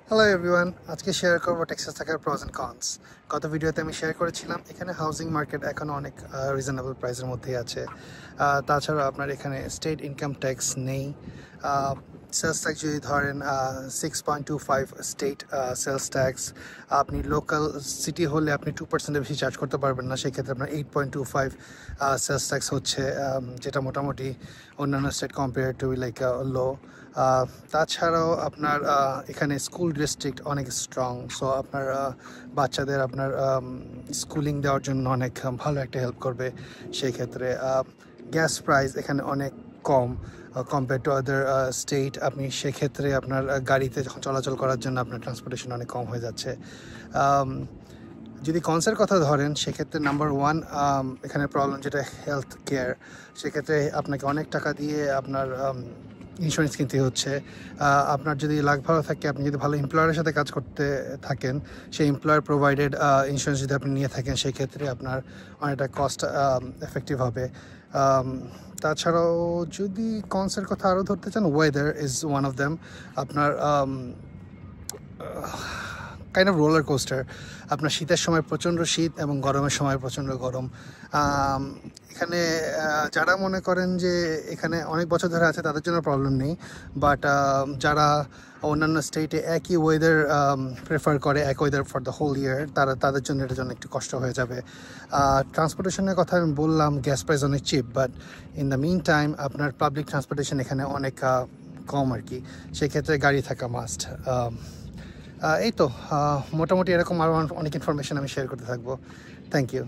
Hello everyone, আজকে share করব Texas থাকার প্রস অ্যান্ড কনস। গত ভিডিওতে আমি শেয়ার করেছিলাম এখানে হাউজিং মার্কেট এখনও অনেক রিজনেবল প্রাইসের মধ্যেই আছে। তাছাড়া আপনার এখানে স্টেট ইনকাম ট্যাক্স নেই। সেলস ট্যাক্স যদি ধরেন 6.25 স্টেট সেলস ট্যাক্স, আপনি লোকাল সিটি হলে আপনি 2%-এর বেশি চার্জ করতে পারবেন না, সেক্ষেত্রে আপনার 8.25 সেলস ট্যাক্স হচ্ছে, যেটা মোটামুটি অন্যান্য স্টেট কম্পারেটিভলি লাইক লো। তাছাড়াও আপনার এখানে স্কুল ডিস্ট্রিক্ট অনেক স্ট্রং, সো আপনার বাচ্চাদের আপনার স্কুলিং দেওয়ার জন্য অনেক ভালো একটা হেল্প করবে। সেই ক্ষেত্রে গ্যাস প্রাইস এখানে অনেক কম কম্পেয়ার টু আদার স্টেট। আপনি সেক্ষেত্রে আপনার গাড়িতে যখন চলাচল করার জন্য আপনার ট্রান্সপোর্টেশন অনেক কম হয়ে যাচ্ছে। যদি কনসের কথা ধরেন সেক্ষেত্রে নাম্বার ওয়ান এখানে প্রবলেম যেটা হেলথ কেয়ার, সেক্ষেত্রে আপনাকে অনেক টাকা দিয়ে আপনার ইন্স্যুরেন্স কিনতে হচ্ছে। আপনার যদি লাক ভালো থাকে, আপনি যদি ভালো এমপ্লয়ারের সাথে কাজ করতে থাকেন, সেই এমপ্লয়ার প্রোভাইডেড ইন্স্যুরেন্স যদি আপনি নিয়ে থাকেন, সেই ক্ষেত্রে আপনার অনেকটা কস্ট এফেক্টিভ হবে। তাছাড়াও যদি কনসের কথা আরও ধরতে চান, weather is one of them. আপনার কাইন্ড অফ রোলার কোস্টার। আপনার শীতের সময় প্রচণ্ড শীত এবং গরমের সময় প্রচণ্ড গরম। এখানে যারা মনে করেন যে এখানে অনেক বছর ধরে আছে তাদের জন্য প্রবলেম নেই, বাট যারা অন্যান্য স্টেটে একই ওয়েদার প্রেফার করে, এক weather for the whole year, তাদের জন্য এটার জন্য একটু কষ্ট হয়ে যাবে। ট্রান্সপোর্টেশনের কথা আমি বললাম, গ্যাস প্রাইস অনেক cheap, but in the mean time আপনার পাবলিক ট্রান্সপোর্টেশন এখানে অনেক কম আর কি, সেক্ষেত্রে গাড়ি থাকা মাস্ট। এই তো মোটামুটি এরকম আরও অনেক ইনফরমেশন আমি শেয়ার করতে থাকবো। Thank you.